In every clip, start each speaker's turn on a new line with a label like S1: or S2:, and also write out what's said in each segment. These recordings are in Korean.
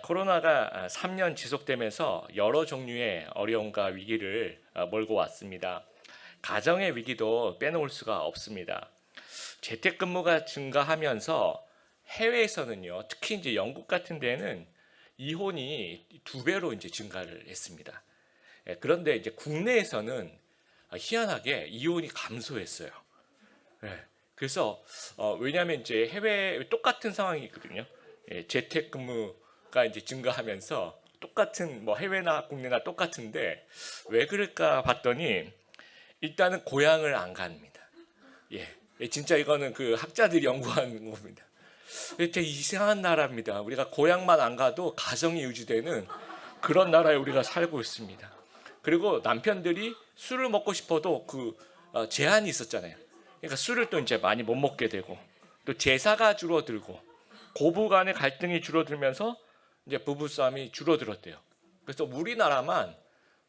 S1: 코로나가 3년 지속되면서 여러 종류의 어려움과 위기를 몰고 왔습니다. 가정의 위기도 빼놓을 수가 없습니다. 재택근무가 증가하면서 해외에서는요, 특히 이제 영국 같은 데는 이혼이 2배로 이제 증가를 했습니다. 그런데 이제 국내에서는 희한하게 이혼이 감소했어요. 예, 그래서 왜냐하면 이제 해외 똑같은 상황이 있거든요. 재택근무가 이제 증가하면서 똑같은 뭐 해외나 국내나 똑같은데 왜 그럴까 봤더니 일단은 고향을 안 갑니다. 진짜 이거는 그 학자들이 연구한 겁니다. 되게 이상한 나라입니다. 우리가 고향만 안 가도 가정이 유지되는 그런 나라에 우리가 살고 있습니다. 그리고 남편들이 술을 먹고 싶어도 제한이 있었잖아요. 그러니까 술을 또 이제 많이 못 먹게 되고 또 제사가 줄어들고 고부 간의 갈등이 줄어들면서 이제 부부싸움이 줄어들었대요. 그래서 우리나라만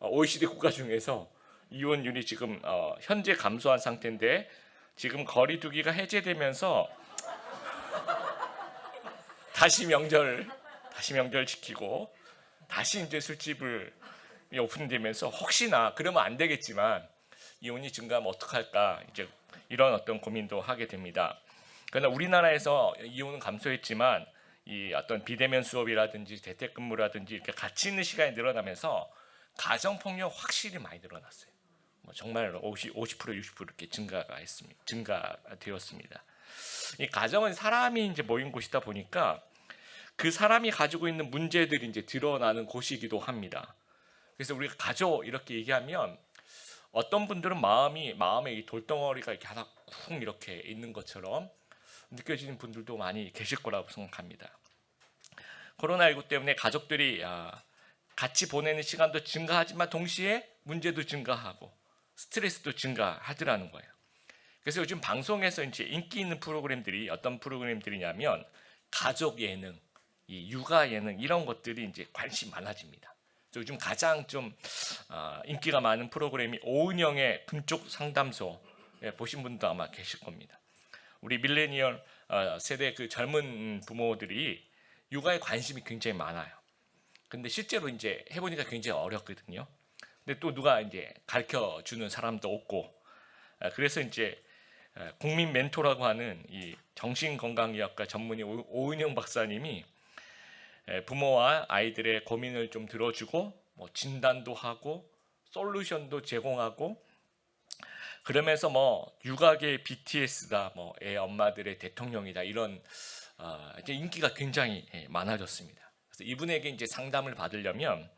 S1: OECD 국가 중에서 이혼율이 지금 현재 감소한 상태인데 지금 거리두기가 해제되면서 다시 명절 지키고 다시 이제 술집을 오픈되면서 혹시나 그러면 안 되겠지만 이혼이 증가하면 어떡할까 이제 이런 어떤 고민도 하게 됩니다. 그러나 우리나라에서 이혼은 감소했지만 이 어떤 비대면 수업이라든지 재택근무라든지 이렇게 같이 있는 시간이 늘어나면서 가정 폭력 확실히 많이 늘어났어요. 정말 50% 60% 이렇게 증가되었습니다. 이 가정은 사람이 이제 모인 곳이다 보니까 그 사람이 가지고 있는 문제들이 이제 드러나는 곳이기도 합니다. 그래서 우리가 가족 이렇게 얘기하면 어떤 분들은 마음에 이 돌덩어리가 이렇게 하나 쿵 이렇게 있는 것처럼 느껴지는 분들도 많이 계실 거라고 생각합니다. 코로나19 때문에 가족들이 같이 보내는 시간도 증가하지만 동시에 문제도 증가하고 스트레스도 증가하더라는 거예요. 그래서 요즘 방송에서 이제 인기 있는 프로그램들이 어떤 프로그램들이냐면 가족 예능, 이 육아 예능 이런 것들이 이제 관심 많아집니다. 요즘 가장 좀 인기가 많은 프로그램이 오은영의 금쪽 상담소 보신 분도 아마 계실 겁니다. 우리 밀레니얼 세대 그 젊은 부모들이 육아에 관심이 굉장히 많아요. 근데 실제로 이제 해보니까 굉장히 어렵거든요. 근데 또 누가 이제 가르쳐 주는 사람도 없고 그래서 이제 국민 멘토라고 하는 이 정신건강의학과 전문의 오은영 박사님이 부모와 아이들의 고민을 좀 들어주고 뭐 진단도 하고 솔루션도 제공하고 그러면서 뭐 육아계 BTS다 뭐 애 엄마들의 대통령이다 이런 이제 인기가 굉장히 많아졌습니다. 그래서 이분에게 이제 상담을 받으려면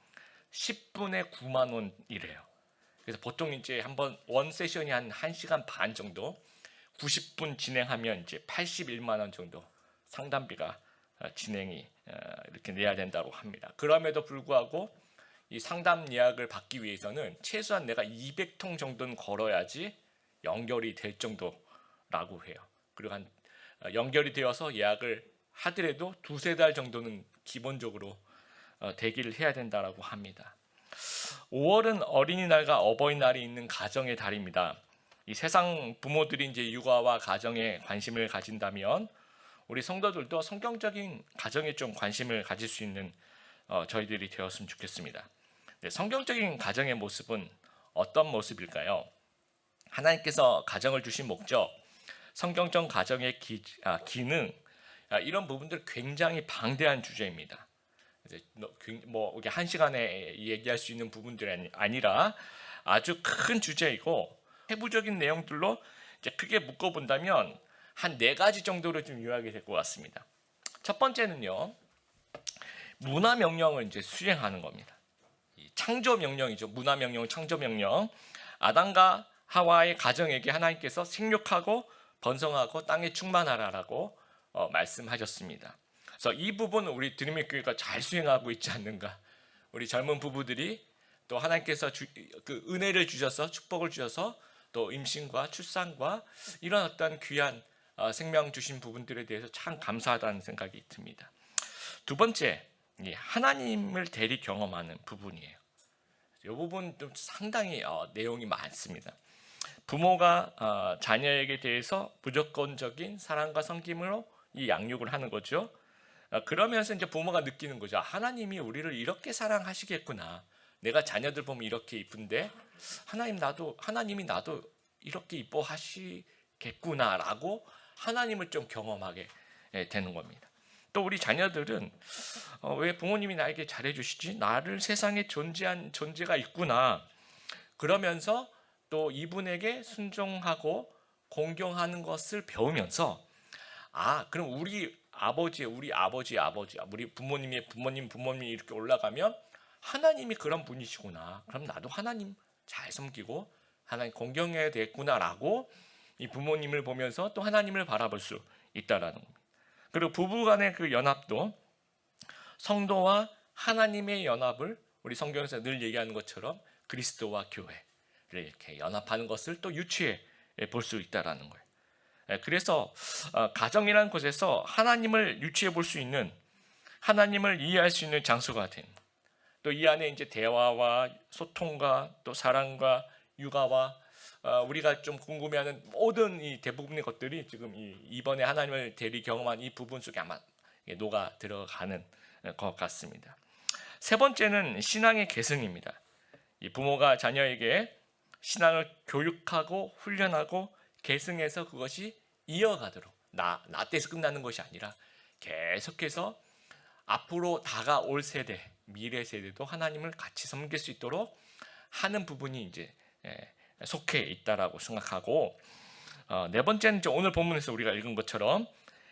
S1: 10분에 9만 원이래요. 그래서 보통 이제 한번 원 세션이 한 1시간 반 정도 90분 진행하면 이제 81만 원 정도 상담비가 진행이 이렇게 내야 된다고 합니다. 그럼에도 불구하고 이 상담 예약을 받기 위해서는 최소한 내가 200통 정도는 걸어야지 연결이 될 정도라고 해요. 그리고 연결이 되어서 예약을 하더라도 2-3달 정도는 기본적으로 대기를 해야 된다고 합니다. 5월은 어린이날과 어버이날이 있는 가정의 달입니다. 이 세상 부모들이 이제 육아와 가정에 관심을 가진다면 우리 성도들도 성경적인 가정에 좀 관심을 가질 수 있는 저희들이 되었으면 좋겠습니다. 네, 성경적인 가정의 모습은 어떤 모습일까요? 하나님께서 가정을 주신 목적, 성경적 가정의 기능 이런 부분들 굉장히 방대한 주제입니다. 뭐 이게 한 시간에 얘기할 수 있는 부분들이 아니라 아주 큰 주제이고 세부적인 내용들로 이제 크게 묶어본다면 한 4가지 정도로 좀 요약이 될 것 같습니다. 첫 번째는요, 문화 명령을 이제 수행하는 겁니다. 창조 명령이죠. 문화 명령, 창조 명령. 아담과 하와의 가정에게 하나님께서 생육하고 번성하고 땅에 충만하라라고 말씀하셨습니다. 그래서 이 부분은 우리 드림의 교회가 잘 수행하고 있지 않는가. 우리 젊은 부부들이 또 하나님께서 그 은혜를 주셔서 축복을 주셔서 또 임신과 출산과 이런 어떤 귀한 생명 주신 부분들에 대해서 참 감사하다는 생각이 듭니다. 두 번째, 하나님을 대리 경험하는 부분이에요. 이 부분 좀 상당히 내용이 많습니다. 부모가 자녀에게 대해서 무조건적인 사랑과 섬김으로 이 양육을 하는 거죠. 그러면서 이제 부모가 느끼는 거죠. 하나님이 우리를 이렇게 사랑하시겠구나. 내가 자녀들 보면 이렇게 이쁜데 하나님이 나도 이렇게 이뻐하시겠구나라고 하나님을 좀 경험하게 되는 겁니다. 또 우리 자녀들은 왜 부모님이 나에게 잘해주시지? 나를 세상에 존재한 존재가 있구나. 그러면서 또 이분에게 순종하고 공경하는 것을 배우면서 그럼 우리 아버지, 우리 부모님이 이렇게 올라가면 하나님이 그런 분이시구나. 그럼 나도 하나님 잘 섬기고 하나님 공경해야 되겠구나라고 이 부모님을 보면서 또 하나님을 바라볼 수 있다라는 겁니다. 그리고 부부간의 그 연합도 성도와 하나님의 연합을 우리 성경에서 늘 얘기하는 것처럼 그리스도와 교회를 이렇게 연합하는 것을 또 유추해 볼 수 있다라는 거예요. 그래서 가정이라는 곳에서 하나님을 유추해 볼 수 있는, 하나님을 이해할 수 있는 장소가 된, 또 이 안에 이제 대화와 소통과 또 사랑과 육아와 우리가 좀 궁금해하는 모든 이 대부분의 것들이 지금 이번에 하나님을 대리 경험한 이 부분 속에 아마 녹아 들어가는 것 같습니다. 세 번째는 신앙의 계승입니다. 이 부모가 자녀에게 신앙을 교육하고 훈련하고 계승해서 그것이 이어가도록 나 때에서 끝나는 것이 아니라 계속해서 앞으로 다가올 세대, 미래 세대도 하나님을 같이 섬길 수 있도록 하는 부분이 이제 속해 있다라고 생각하고, 네 번째는 오늘 본문에서 우리가 읽은 것처럼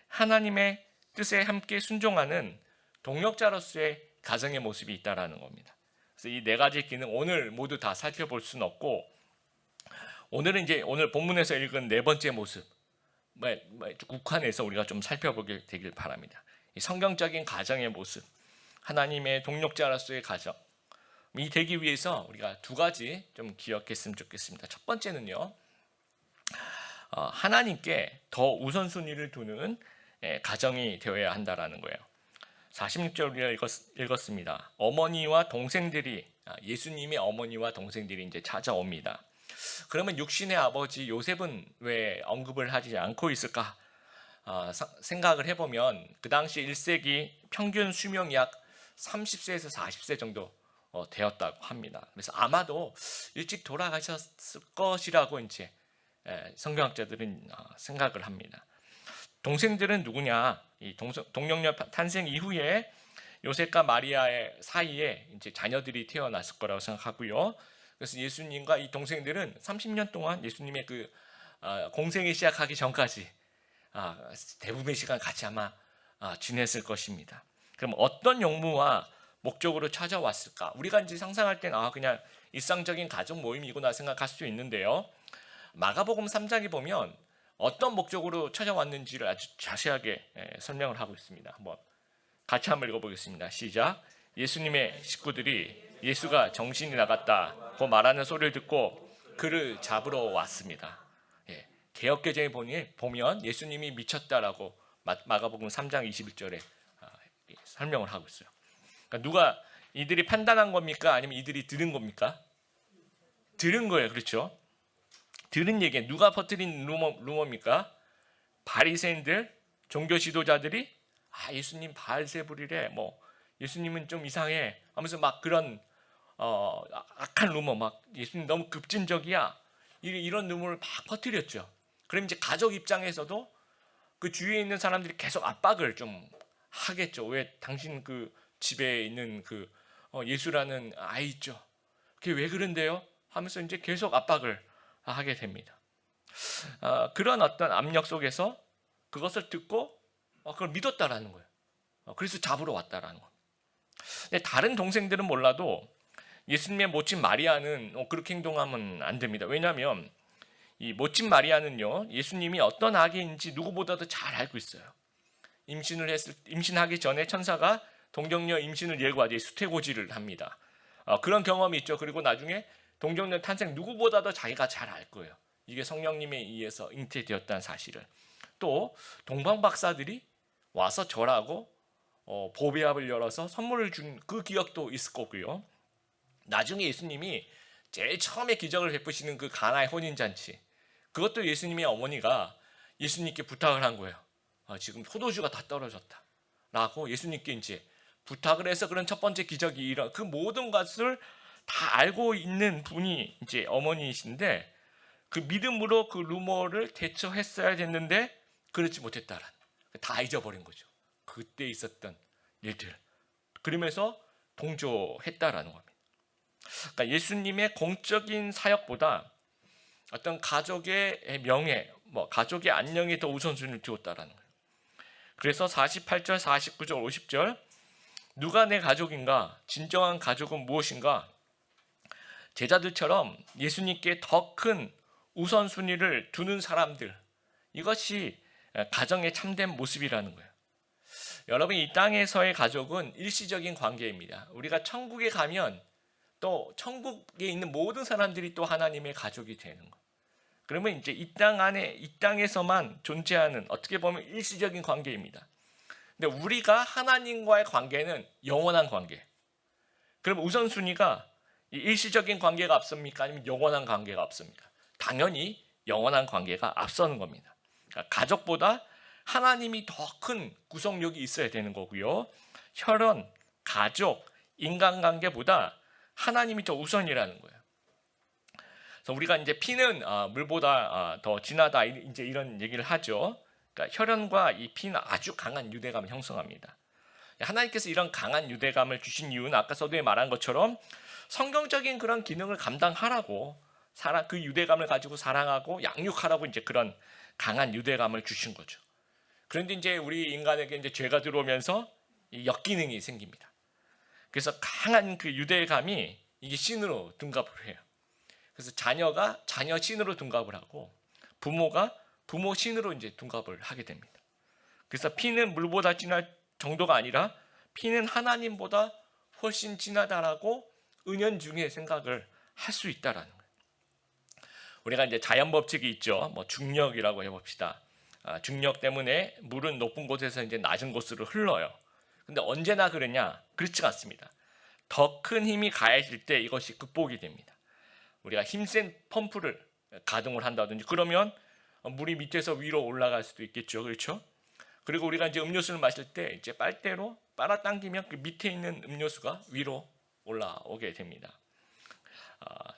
S1: 하나님의 뜻에 함께 순종하는 동역자로서의 가정의 모습이 있다라는 겁니다. 그래서 이 네 가지 기능 오늘 모두 다 살펴볼 수는 없고, 오늘은 이제 오늘 본문에서 읽은 네 번째 모습 국한해서 우리가 좀 살펴보게 되길 바랍니다. 이 성경적인 가정의 모습, 하나님의 동역자로서의 가정, 이 되기 위해서 우리가 두 가지 좀 기억했으면 좋겠습니다. 첫 번째는요, 하나님께 더 우선순위를 두는 가정이 되어야 한다라는 거예요. 46절 우리가 읽었습니다. 어머니와 동생들이, 예수님의 어머니와 동생들이 이제 찾아옵니다. 그러면 육신의 아버지 요셉은 왜 언급을 하지 않고 있을까? 생각을 해보면 그 당시 1세기 평균 수명이 약 30세에서 40세 정도 되었다고 합니다. 그래서 아마도 일찍 돌아가셨을 것이라고 이제 성경학자들은 생각을 합니다. 동생들은 누구냐? 이 동정녀 탄생 이후에 요셉과 마리아의 사이에 이제 자녀들이 태어났을 거라고 생각하고요. 그래서 예수님과 이 동생들은 30년 동안 예수님의 그 공생이 시작하기 전까지 대부분의 시간 같이 아마 지냈을 것입니다. 그럼 어떤 용무와 목적으로 찾아왔을까? 우리가 이제 상상할 때는 그냥 일상적인 가족 모임이구나 생각할 수 있는데요. 마가복음 3장에 보면 어떤 목적으로 찾아왔는지를 아주 자세하게 설명을 하고 있습니다. 같이 한번 읽어보겠습니다. 시작. 예수님의 식구들이 예수가 정신이 나갔다고 말하는 소리를 듣고 그를 잡으러 왔습니다. 개역개정에 보면 예수님이 미쳤다라고 마가복음 3장 21절에 설명을 하고 있어요. 그러니까 누가 이들이 판단한 겁니까? 아니면 이들이 들은 겁니까? 들은 거예요. 그렇죠? 들은 얘기. 누가 퍼뜨린 루머입니까? 바리새인들, 종교 지도자들이 예수님 바알세불이래. 예수님은 좀 이상해 하면서 막 그런 악한 루머, 예수님 너무 급진적이야, 이런 루머를 막 퍼뜨렸죠. 그럼 이제 가족 입장에서도 그 주위에 있는 사람들이 계속 압박을 좀 하겠죠. 왜 당신 그 집에 있는 그 예수라는 아이 있죠, 그게 왜 그런데요? 하면서 이제 계속 압박을 하게 됩니다. 그런 어떤 압력 속에서 그것을 듣고 그걸 믿었다라는 거예요. 그래서 잡으러 왔다라는 거예요. 근데 다른 동생들은 몰라도 예수님의 모친 마리아는 그렇게 행동하면 안 됩니다. 왜냐하면 이 모친 마리아는요, 예수님이 어떤 아기인지 누구보다도 잘 알고 있어요. 임신하기 전에 천사가 동정녀 임신을 예고하지 수태고지를 합니다. 그런 경험이 있죠. 그리고 나중에 동정녀 탄생 누구보다도 자기가 잘 알 거예요. 이게 성령님에 의해서 잉태되었다는 사실을. 또 동방 박사들이 와서 절하고 보배합을 열어서 선물을 준 그 기억도 있을 거고요. 나중에 예수님이 제일 처음에 기적을 베푸시는 그 가나의 혼인잔치, 그것도 예수님의 어머니가 예수님께 부탁을 한 거예요. 지금 포도주가 다 떨어졌다. 라고 예수님께 이제 부탁을 해서 그런 첫 번째 기적이 일어나, 그 모든 것을 다 알고 있는 분이 이제 어머니이신데, 그 믿음으로 그 루머를 대처했어야 됐는데 그렇지 못했다라는, 다 잊어버린 거죠. 그때 있었던 일들. 그러면서 동조했다라는 겁니다. 그러니까 예수님의 공적인 사역보다 어떤 가족의 명예, 가족의 안녕이 더 우선순위를 두었다라는 거예요. 그래서 48절, 49절, 50절, 누가 내 가족인가? 진정한 가족은 무엇인가? 제자들처럼 예수님께 더 큰 우선순위를 두는 사람들, 이것이 가정의 참된 모습이라는 거예요. 여러분, 이 땅에서의 가족은 일시적인 관계입니다. 우리가 천국에 가면 또 천국에 있는 모든 사람들이 또 하나님의 가족이 되는 거예요. 그러면 이제 이 땅 안에, 이 땅에서만 존재하는, 어떻게 보면 일시적인 관계입니다. 근데 우리가 하나님과의 관계는 영원한 관계. 그럼 우선순위가 이 일시적인 관계가 앞섭니까? 아니면 영원한 관계가 앞섭니까? 당연히 영원한 관계가 앞서는 겁니다. 그러니까 가족보다 하나님이 더 큰 구성력이 있어야 되는 거고요. 혈연, 가족, 인간관계보다 하나님이 더 우선이라는 거예요. 그래서 우리가 이제 피는 물보다 더 진하다, 이제 이런 얘기를 하죠. 그러니까 혈연과 이 피는 아주 강한 유대감을 형성합니다. 하나님께서 이런 강한 유대감을 주신 이유는 아까 서두에 말한 것처럼 성경적인 그런 기능을 감당하라고, 그 유대감을 가지고 사랑하고 양육하라고 이제 그런 강한 유대감을 주신 거죠. 그런데 이제 우리 인간에게 이제 죄가 들어오면서 이 역기능이 생깁니다. 그래서 강한 그 유대감이 이게 신으로 둔갑을 해요. 그래서 자녀가 자녀 신으로 둔갑을 하고, 부모가 부모 신으로 이제 둔갑을 하게 됩니다. 그래서 피는 물보다 진할 정도가 아니라 피는 하나님보다 훨씬 진하다라고 은연중에 생각을 할 수 있다라는 거예요. 우리가 이제 자연 법칙이 있죠. 중력이라고 해봅시다. 중력 때문에 물은 높은 곳에서 이제 낮은 곳으로 흘러요. 근데 언제나 그러냐? 그렇지 않습니다. 더 큰 힘이 가해질 때 이것이 극복이 됩니다. 우리가 힘센 펌프를 가동을 한다든지 그러면 물이 밑에서 위로 올라갈 수도 있겠죠. 그렇죠? 그리고 우리가 이제 음료수를 마실 때 이제 빨대로 빨아당기면 그 밑에 있는 음료수가 위로 올라오게 됩니다.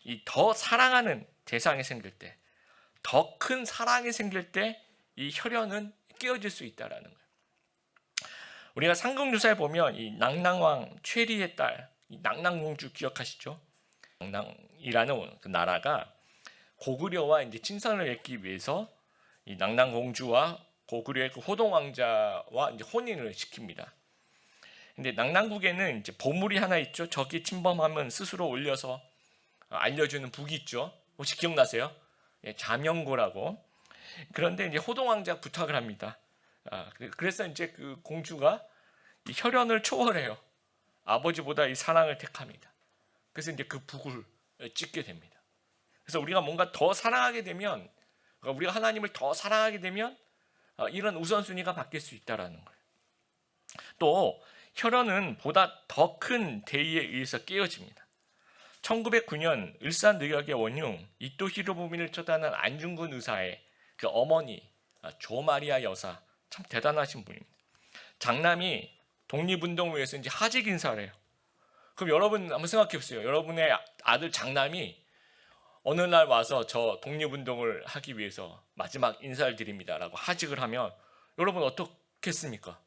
S1: 이 더 사랑하는 대상이 생길 때, 더 큰 사랑이 생길 때 이 혈연은 깨어질 수 있다라는 거예요. 우리가 삼국유사에 보면 이 낙랑왕 최리의 딸, 이 낙랑공주 기억하시죠? 낙랑이라는 그 나라가 고구려와 이제 친선을 맺기 위해서 이 낙랑공주와 고구려의 그 호동왕자와 이제 혼인을 시킵니다. 근데 낙랑국에는 이제 보물이 하나 있죠. 적이 침범하면 스스로 올려서 알려주는 북이 있죠. 혹시 기억나세요? 자명고라고. 그런데 이제 호동왕자 부탁을 합니다. 그래서 이제 그 공주가 이 혈연을 초월해요. 아버지보다 이 사랑을 택합니다. 그래서 이제 그 북을 찍게 됩니다. 그래서 우리가 뭔가 더 사랑하게 되면, 우리가 하나님을 더 사랑하게 되면 이런 우선순위가 바뀔 수 있다라는 거예요. 또 혈연은 보다 더 큰 대의에 의해서 깨어집니다. 1909년 을사늑약의 원흉 이토 히로부미를 처단한 안중근 의사의 그 어머니 조마리아 여사, 참 대단하신 분입니다. 장남이 독립운동을 위해서 이제 하직 인사를 해요. 그럼 여러분 한번 생각해 보세요. 여러분의 아들 장남이 어느 날 와서 저 독립운동을 하기 위해서 마지막 인사를 드립니다라고 하직을 하면 여러분 어떻겠습니까?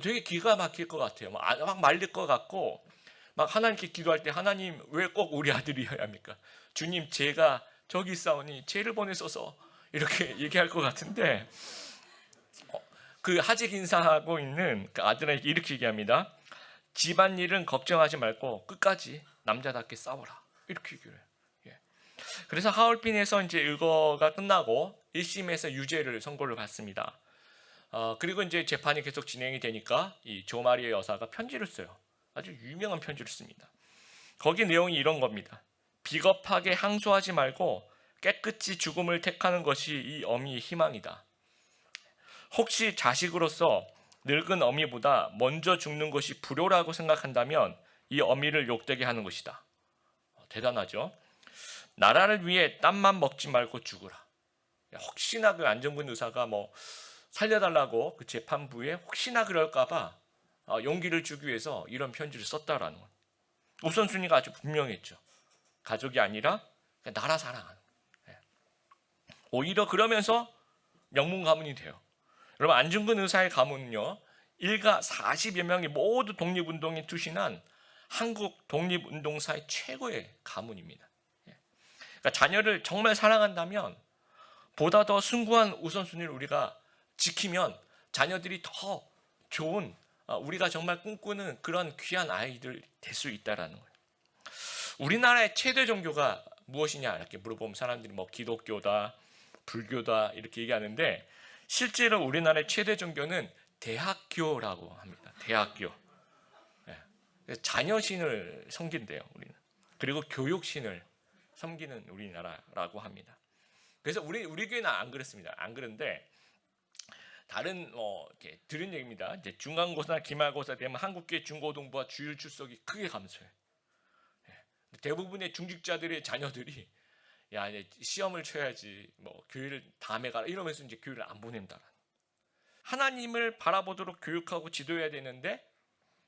S1: 되게 기가 막힐 것 같아요. 막 말릴 것 같고, 막 하나님께 기도할 때 하나님 왜 꼭 우리 아들이어야 합니까? 주님 제가 저기 있사오니 죄를 보내소서 이렇게 얘기할 것 같은데, 그 하직 인사하고 있는 그 아들에게 이렇게 얘기합니다. 집안일은 걱정하지 말고 끝까지 남자답게 싸워라. 이렇게 얘기를 해요. 그래서 하얼빈에서 이제 의거가 끝나고 1심에서 유죄를 선고를 받습니다. 그리고 이제 재판이 계속 진행이 되니까 이 조마리아 여사가 편지를 써요. 아주 유명한 편지를 씁니다. 거기 내용이 이런 겁니다. 비겁하게 항소하지 말고 깨끗이 죽음을 택하는 것이 이 어미의 희망이다. 혹시 자식으로서 늙은 어미보다 먼저 죽는 것이 불효라고 생각한다면 이 어미를 욕되게 하는 것이다. 대단하죠? 나라를 위해 땀만 먹지 말고 죽으라. 혹시나 그 안중근 의사가 살려달라고 그 재판부에 혹시나 그럴까봐 용기를 주기 위해서 이런 편지를 썼다라는 거예요. 우선순위가 아주 분명했죠. 가족이 아니라 나라 사랑하는 거예요. 오히려 그러면서 명문 가문이 돼요. 여러분, 안중근 의사의 가문은요, 일가 40여 명이 모두 독립운동에 투신한 한국 독립운동사의 최고의 가문입니다. 그러니까 자녀를 정말 사랑한다면 보다 더 숭고한 우선순위를 우리가 지키면 자녀들이 더 좋은, 우리가 정말 꿈꾸는 그런 귀한 아이들 될 수 있다라는 거예요. 우리나라의 최대 종교가 무엇이냐 이렇게 물어보면 사람들이 뭐 기독교다, 불교다 이렇게 얘기하는데, 실제로 우리나라의 최대 종교는 대학교라고 합니다. 대학교. 자녀신을 섬긴대요, 우리는. 그리고 교육신을 섬기는 우리나라라고 합니다. 그래서 우리 교회는 안 그렇습니다. 안 그런데 다른 이렇게 들은 얘기입니다. 이제 중간고사나 기말고사 되면 한국교회 중고등부와 주일 출석이 크게 감소해. 대부분의 중직자들의 자녀들이 야, 이제 시험을 쳐야지, 뭐 교회를 다음에 가라 이러면서 이제 교회를 안 보낸다. 하나님을 바라보도록 교육하고 지도해야 되는데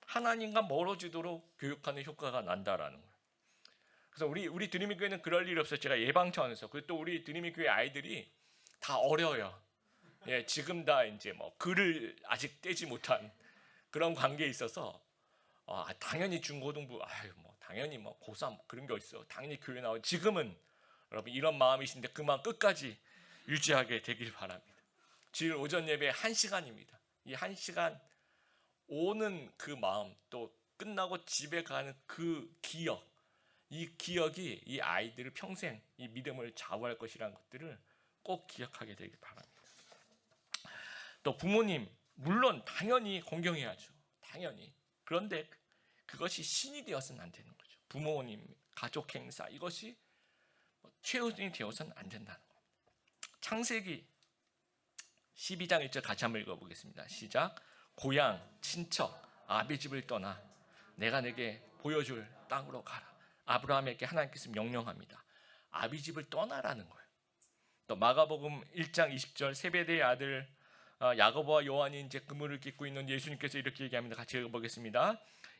S1: 하나님과 멀어지도록 교육하는 효과가 난다라는 거예요. 그래서 우리 드림의 교회는 그럴 일이 없어요. 제가 예방 차원에서. 그리고 또 우리 드림의 교회 아이들이 다 어려요. 예, 지금 다 이제 뭐 글을 아직 떼지 못한 그런 관계에 있어서 당연히 중고등부, 뭐 당연히 뭐 고3 그런 게 있어. 당연히 교회 나오고. 지금은 여러분 이런 마음이신데 그 마음 끝까지 유지하게 되길 바랍니다. 주일 오전 예배 1시간입니다. 이 1시간 오는 그 마음, 또 끝나고 집에 가는 그 기억, 이 기억이 이 아이들을 평생 이 믿음을 좌우할 것이라는 것들을 꼭 기억하게 되길 바랍니다. 또 부모님, 물론 당연히 공경해야죠. 당연히. 그런데 그것이 신이 되어서는 안 되는 거죠. 부모님, 가족 행사, 이것이 최우선이 되어서는 안 된다는 거예요. 창세기 12장 1절 같이 한번 읽어보겠습니다. 시작. 고향, 친척, 아비 집을 떠나 내가 내게 보여줄 땅으로 가라. 아브라함에게 하나님께서 명령합니다. 아비 집을 떠나라는 거예요. 또 마가복음 1장 20절 세베대의 아들 야고보와 요한이 이제 그물을 깃고 있는 예수님께서 이렇게 얘기합니다. 같이 읽어보겠습니다.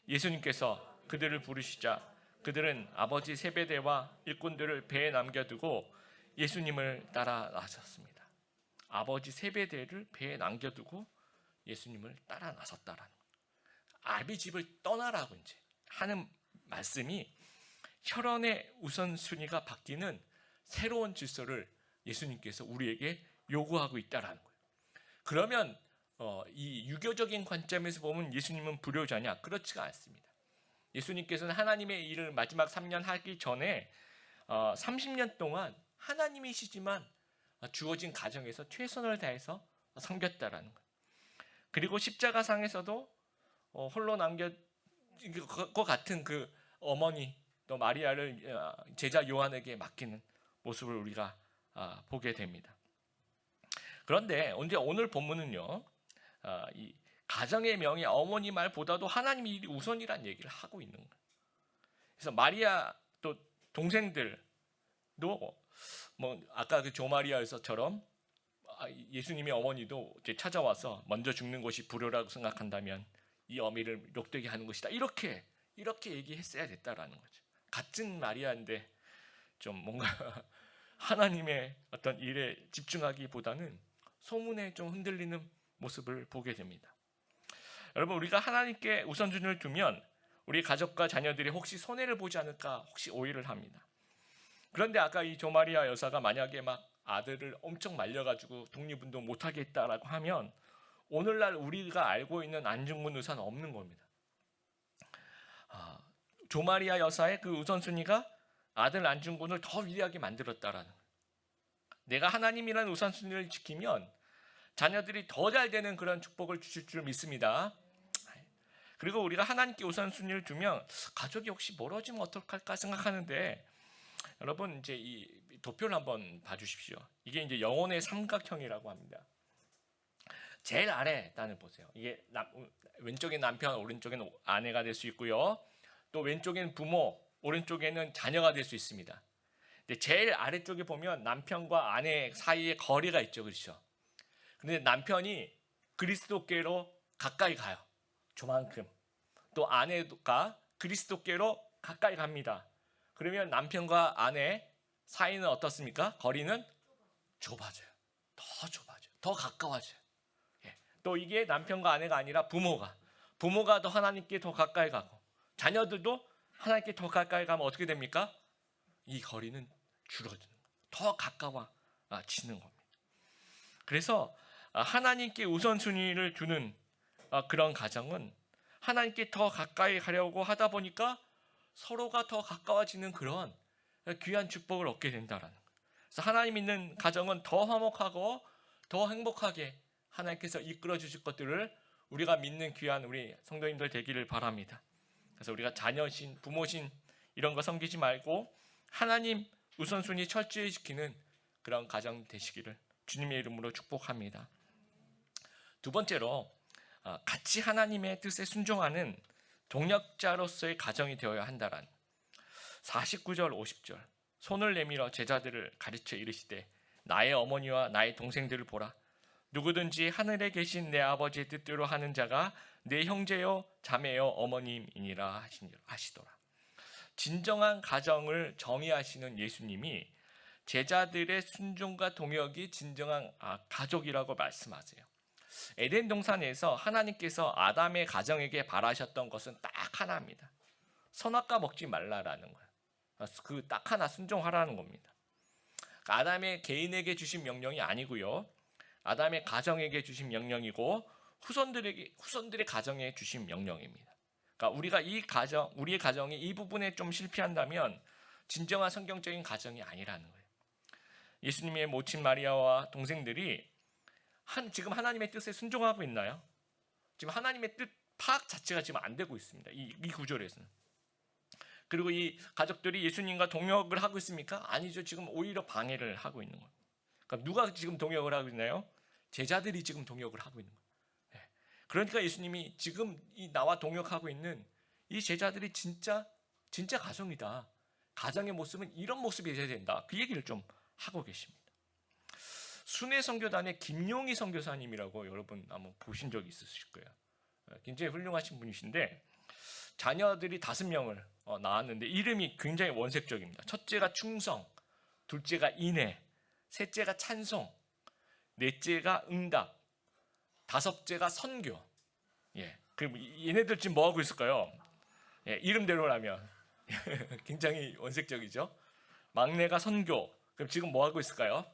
S1: 예수님께서 그들을 부르시자 그들은 아버지 세베대와 일꾼들을 배에 남겨두고 예수님을 따라 나섰습니다. 아버지 세베대를 배에 남겨두고 예수님을 따라 나섰다라는 거예요. 아비 집을 떠나라고 이제 하는 말씀이 혈연의 우선순위가 바뀌는 새로운 질서를 예수님께서 우리에게 요구하고 있다라는 거예요. 그러면 이 유교적인 관점에서 보면 예수님은 불효자냐? 그렇지가 않습니다. 예수님께서는 하나님의 일을 마지막 3년 하기 전에 30년 동안 하나님이시지만 주어진 가정에서 최선을 다해서 섬겼다라는 거예요. 그리고 십자가상에서도 홀로 남겨 것 같은 그 어머니 또 마리아를 제자 요한에게 맡기는 모습을 우리가 보게 됩니다. 그런데 오늘 본문은요, 이 가정의 명예, 어머니 말보다도 하나님의 일이 우선이라는 얘기를 하고 있는 거예요. 그래서 마리아 또 동생들도 뭐 아까 그 조마리아에서처럼 예수님의 어머니도 이제 찾아와서 먼저 죽는 것이 불효라고 생각한다면 이 어미를 욕되게 하는 것이다. 이렇게 얘기했어야 됐다라는 거죠. 같은 마리아인데 좀 뭔가 하나님의 어떤 일에 집중하기보다는 소문에 좀 흔들리는 모습을 보게 됩니다. 여러분, 우리가 하나님께 우선순위를 두면 우리 가족과 자녀들이 혹시 손해를 보지 않을까 혹시 오해를 합니다. 그런데 아까 이 조마리아 여사가 만약에 막 아들을 엄청 말려가지고 독립운동 못하게 했다라고 하면 오늘날 우리가 알고 있는 안중근 의사는 없는 겁니다. 조마리아 여사의 그 우선순위가 아들 안중근을 더 위대하게 만들었다라는 거예요. 내가 하나님이라는 우선순위를 지키면 자녀들이 더 잘 되는 그런 축복을 주실 줄 믿습니다. 그리고 우리가 하나님께 우선순위를 두면 가족이 혹시 멀어지면 어떡할까 생각하는데, 여러분 이제 이 도표를 한번 봐주십시오. 이게 이제 영혼의 삼각형이라고 합니다. 제일 아래 단을 보세요. 이게 왼쪽엔 남편, 오른쪽엔 아내가 될 수 있고요. 또 왼쪽에는 부모, 오른쪽에는 자녀가 될 수 있습니다. 근데 제일 아래쪽에 보면 남편과 아내 사이에 거리가 있죠, 그렇죠? 근데 남편이 그리스도께로 가까이 가요. 저만큼, 또 아내가 그리스도께로 가까이 갑니다. 그러면 남편과 아내 사이는 어떻습니까? 거리는 좁아져요. 더 좁아져요. 더 가까워져요. 예. 또 이게 남편과 아내가 아니라 부모가 더 하나님께 더 가까이 가고, 자녀들도 하나님께 더 가까이 가면 어떻게 됩니까? 이 거리는 줄어드는 거예요. 더 가까워지는 겁니다. 그래서 하나님께 우선순위를 두는 그런 가정은 하나님께 더 가까이 가려고 하다 보니까 서로가 더 가까워지는 그런 귀한 축복을 얻게 된다라는 거예요. 그래서 하나님 있는 가정은 더 화목하고 더 행복하게 하나님께서 이끌어 주실 것들을 우리가 믿는 귀한 우리 성도님들 되기를 바랍니다. 그래서 우리가 자녀신, 부모신 이런 거 섬기지 말고 하나님 우선순위 철저히 지키는 그런 가정 되시기를 주님의 이름으로 축복합니다. 두 번째로 같이 하나님의 뜻에 순종하는 동역자로서의 가정이 되어야 한다란 49절 50절 손을 내밀어 제자들을 가르쳐 이르시되 나의 어머니와 나의 동생들을 보라. 누구든지 하늘에 계신 내 아버지의 뜻대로 하는 자가 내 형제요 자매요 어머님이니라 하시더라. 진정한 가정을 정의하시는 예수님이 제자들의 순종과 동역이 진정한 가족이라고 말씀하세요. 에덴 동산에서 하나님께서 아담의 가정에게 바라셨던 것은 딱 하나입니다. 선악과 먹지 말라라는 거예요. 그 딱 하나 순종하라는 겁니다. 아담의 개인에게 주신 명령이 아니고요. 아담의 가정에게 주신 명령이고 후손들의 가정에 주신 명령입니다. 그러니까 우리의 가정이 이 부분에 좀 실패한다면 진정한 성경적인 가정이 아니라는 거예요. 예수님의 모친 마리아와 동생들이 지금 하나님의 뜻에 순종하고 있나요? 지금 하나님의 뜻 파악 자체가 지금 안 되고 있습니다. 이 구절에서는. 그리고 이 가족들이 예수님과 동역을 하고 있습니까? 아니죠. 지금 오히려 방해를 하고 있는 거예요. 그러니까 누가 지금 동역을 하고 있나요? 제자들이 지금 동역을 하고 있는 거예요. 그러니까 예수님이 지금 나와 동역하고 있는 이 제자들이 진짜 가정이다. 가정의 모습은 이런 모습이 돼야 된다. 그 얘기를 좀 하고 계십니다. 순회 선교단의 김용희 선교사님이라고 여러분 아마 보신 적이 있으실 거예요. 굉장히 훌륭하신 분이신데 자녀들이 5명을 낳았는데 이름이 굉장히 원색적입니다. 첫째가 충성, 둘째가 인애, 셋째가 찬송, 넷째가 응답, 다섯째가 선교. 그럼 얘네들 지금 뭐 하고 있을까요? 이름대로라면 굉장히 원색적이죠. 막내가 선교. 그럼 지금 뭐 하고 있을까요?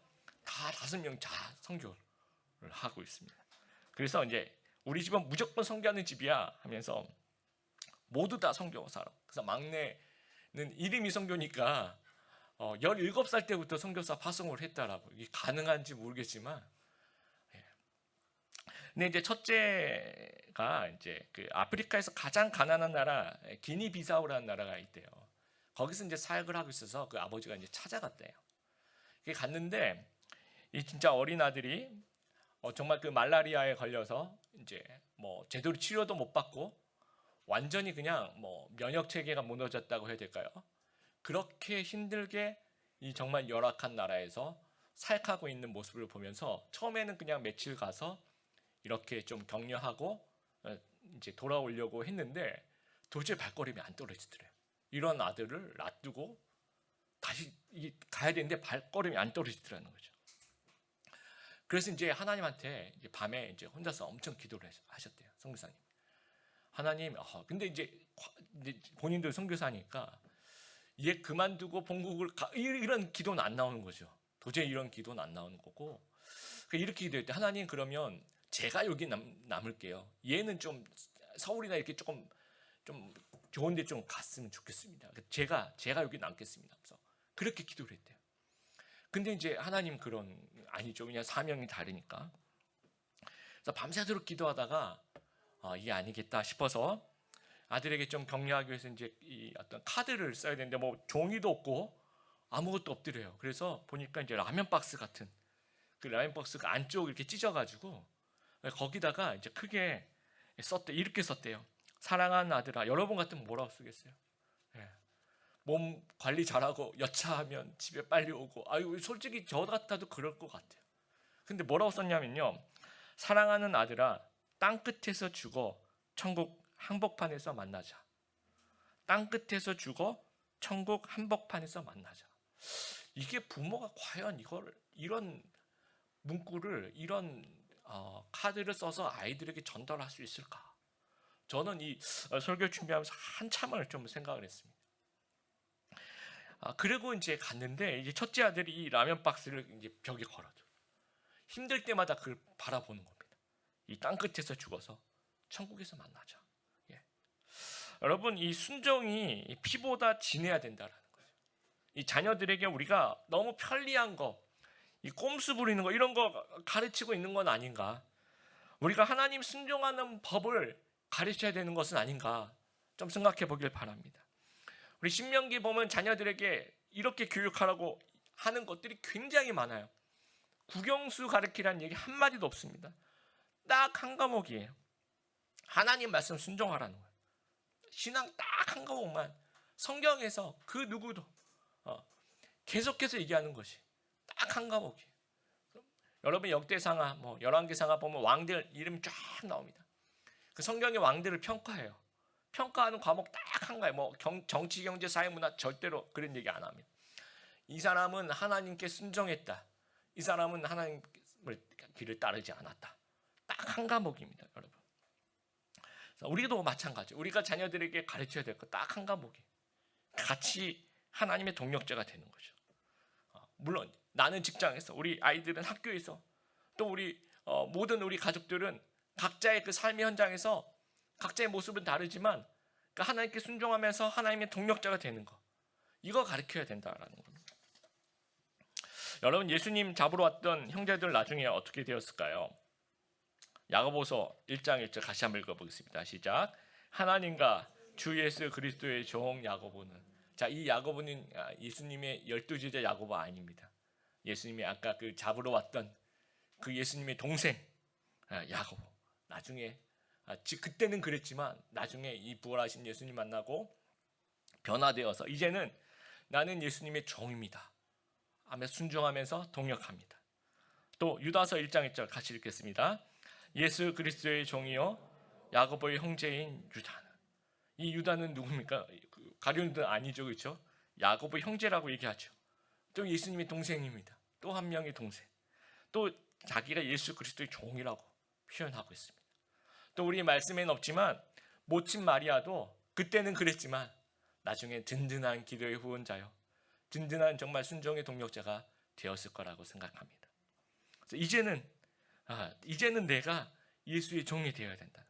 S1: 다 5명 다 선교를 하고 있습니다. 그래서 이제 우리 집은 무조건 선교하는 집이야 하면서 모두 다 선교사로. 그래서 막내는 이름이 선교니까 17살 때부터 선교사 파송을 했다라고. 이게 가능한지 모르겠지만, 근데 이제 첫째가 이제 그 아프리카에서 가장 가난한 나라 기니비사우라는 나라가 있대요. 거기서 이제 사역을 하고 있어서 그 아버지가 이제 찾아갔대요. 갔는데 이 진짜 어린 아들이 정말 그 말라리아에 걸려서 이제 뭐 제대로 치료도 못 받고 완전히 그냥 뭐 면역 체계가 무너졌다고 해야 될까요? 그렇게 힘들게 이 정말 열악한 나라에서 사역하고 있는 모습을 보면서 처음에는 그냥 며칠 가서 이렇게 좀 격려하고 이제 돌아오려고 했는데 도저히 발걸음이 안 떨어지더래요. 이런 아들을 놔두고 다시 가야 되는데 발걸음이 안 떨어지더라는 거죠. 그래서 이제 하나님한테 이제 밤에 이제 혼자서 엄청 기도를 하셨대요. 선교사님. 하나님, 근데 이제 본인도 선교사니까 얘 그만두고 본국을 이런 기도는 안 나오는 거죠. 도저히 이런 기도는 안 나오는 거고. 이렇게 기도했대. 하나님 그러면 제가 여기 남을게요. 얘는 좀 서울이나 이렇게 조금 좀 좋은데 좀 갔으면 좋겠습니다. 제가 여기 남겠습니다. 그래서 그렇게 기도를 했대요. 근데 이제 하나님 그런 아니죠. 그냥 사명이 다르니까. 그래서 밤새도록 기도하다가 이게 아니겠다 싶어서 아들에게 좀 격려하기 위해서 이제 이 어떤 카드를 써야 되는데 뭐 종이도 없고 아무것도 없더래요. 그래서 보니까 이제 라면 박스 같은 그 라면 박스가 안쪽 이렇게 찢어가지고 거기다가 이제 크게 썼대. 이렇게 썼대요. 사랑하는 아들아. 여러분 같으면 뭐라고 쓰겠어요? 몸 관리 잘하고 여차하면 집에 빨리 오고. 솔직히 저 같아도 그럴 것 같아요. 근데 뭐라고 썼냐면요. 사랑하는 아들아, 땅끝에서 죽어 천국 한복판에서 만나자. 땅 끝에서 죽어 천국 한복판에서 만나자. 이게 부모가 과연 이런 문구를, 이런 카드를 써서 아이들에게 전달할 수 있을까? 저는 이 설교 준비하면서 한참을 좀 생각을 했습니다. 그리고 이제 갔는데, 이제 첫째 아들이 이 라면 박스를 이제 벽에 걸어줘. 힘들 때마다 그걸 바라보는 겁니다. 이 땅 끝에서 죽어서 천국에서 만나자. 예. 여러분, 이 순종이 피보다 진해야 된다라는 거죠. 이 자녀들에게 우리가 너무 편리한 거, 이 꼼수 부리는 거, 이런 거 가르치고 있는 건 아닌가? 우리가 하나님 순종하는 법을 가르쳐야 되는 것은 아닌가? 좀 생각해 보길 바랍니다. 우리 신명기 보면 자녀들에게 이렇게 교육하라고 하는 것들이 굉장히 많아요. 국영수 가르치라는 얘기 한마디도 없습니다. 딱 한 과목이에요. 하나님 말씀 순종하라는 거예요. 신앙 딱 한 과목만, 성경에서 그 누구도 계속해서 얘기하는 것이 딱 한 과목이에요. 여러분 역대상하, 열왕기상하 보면 왕들 이름이 쫙 나옵니다. 그 성경의 왕들을 평가해요. 평가하는 과목 딱 한 거예요. 정치, 경제, 사회, 문화 절대로 그런 얘기 안 합니다. 이 사람은 하나님께 순종했다. 이 사람은 하나님의 길을 따르지 않았다. 딱 한 과목입니다, 여러분. 우리도 마찬가지. 우리가 자녀들에게 가르쳐야 될 거 딱 한 과목이 같이 하나님의 동력자가 되는 거죠. 물론 나는 직장에서, 우리 아이들은 학교에서, 또 우리 모든 우리 가족들은 각자의 그 삶의 현장에서 각자의 모습은 다르지만 그 하나님께 순종하면서 하나님의 동력자가 되는 거, 이거 가르쳐야 된다라는 겁니다. 여러분, 예수님 잡으러 왔던 형제들 나중에 어떻게 되었을까요? 야고보서 1장 1절 같이 한번 읽어보겠습니다. 시작. 하나님과 주 예수 그리스도의 종 야고보는, 자, 이 야고보는 예수님의 12제자 야고보 아닙니다. 예수님이 아까 그 잡으러 왔던 그 예수님의 동생 야고보. 나중에 그때는 그랬지만 나중에 이 부활하신 예수님 만나고 변화되어서 이제는 나는 예수님의 종입니다 하며 순종하면서 동역합니다. 또 유다서 1장 1절 같이 읽겠습니다. 예수 그리스도의 종이요 야고보의 형제인 유다는, 이 유다는 누굽니까? 가룟유다 아니죠, 그렇죠? 야고보 형제라고 얘기하죠. 또 예수님의 동생입니다. 또 한 명의 동생. 또 자기가 예수 그리스도의 종이라고 표현하고 있습니다. 또 우리 말씀에는 없지만 모친 마리아도 그때는 그랬지만 나중에 든든한 기도의 후원자요, 든든한 정말 순종의 동력자가 되었을 거라고 생각합니다. 그래서 이제는 내가 예수의 종이 되어야 된다.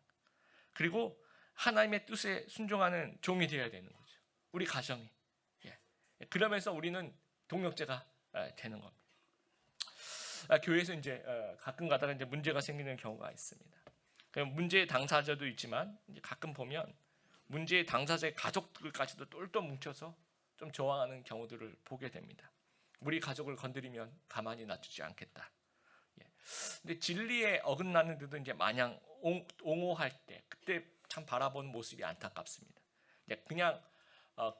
S1: 그리고 하나님의 뜻에 순종하는 종이 되어야 되는 거죠. 우리 가정이. 그러면서 우리는 동력자가 되는 겁니다. 교회에서 이제 가끔 가다가 이제 문제가 생기는 경우가 있습니다. 문제의 당사자도 있지만 이제 가끔 보면 문제의 당사자의 가족들까지도 똘똘 뭉쳐서 좀 저항하는 경우들을 보게 됩니다. 우리 가족을 건드리면 가만히 놔두지 않겠다. 근데 진리에 어긋나는데도 이제 마냥 옹호할 때, 그때 참 바라보는 모습이 안타깝습니다. 그냥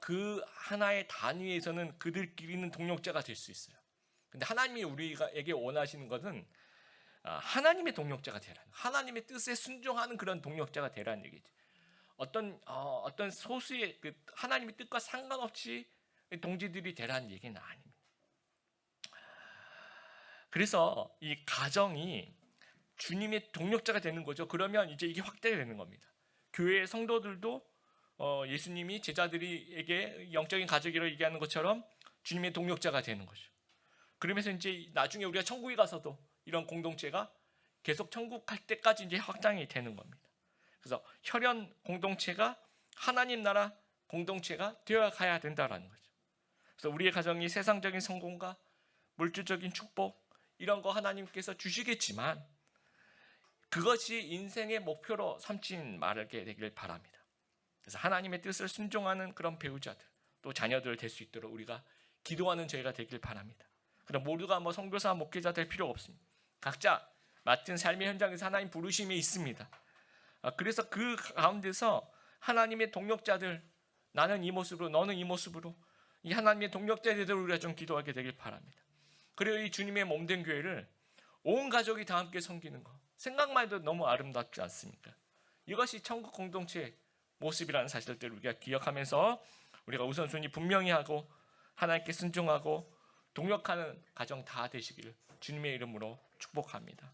S1: 그 하나의 단위에서는 그들끼리는 동력자가 될 수 있어요. 근데 하나님이 우리에게 원하시는 것은 하나님의 동력자가 되라는, 하나님의 뜻에 순종하는 그런 동력자가 되라는 얘기죠. 어떤 소수의 그 하나님의 뜻과 상관없이 동지들이 되라는 얘기는 아닙니다. 그래서 이 가정이 주님의 동력자가 되는 거죠. 그러면 이제 이게 확대가 되는 겁니다. 교회의 성도들도 예수님이 제자들에게 영적인 가족이라고 얘기하는 것처럼 주님의 동력자가 되는 거죠. 그러면서 이제 나중에 우리가 천국에 가서도 이런 공동체가 계속 천국 갈 때까지 이제 확장이 되는 겁니다. 그래서 혈연 공동체가 하나님 나라 공동체가 되어 가야 된다라는 거죠. 그래서 우리의 가정이 세상적인 성공과 물질적인 축복 이런 거 하나님께서 주시겠지만 그것이 인생의 목표로 삼지 말게 되길 바랍니다. 그래서 하나님의 뜻을 순종하는 그런 배우자들, 또 자녀들 될 수 있도록 우리가 기도하는 저희가 되길 바랍니다. 그럼 모두가 선교사, 목회자 될 필요 없습니다. 각자 맡은 삶의 현장에서 하나님 부르심이 있습니다. 그래서 그 가운데서 하나님의 동력자들, 나는 이 모습으로, 너는 이 모습으로, 이 하나님의 동력자들을 우리가 좀 기도하게 되길 바랍니다. 그리고 이 주님의 몸된 교회를 온 가족이 다 함께 섬기는 거, 생각만 해도 너무 아름답지 않습니까? 이것이 천국 공동체의 모습이라는 사실들을 우리가 기억하면서 우리가 우선순위 분명히 하고 하나님께 순종하고 동역하는 가정 다 되시기를 주님의 이름으로 축복합니다.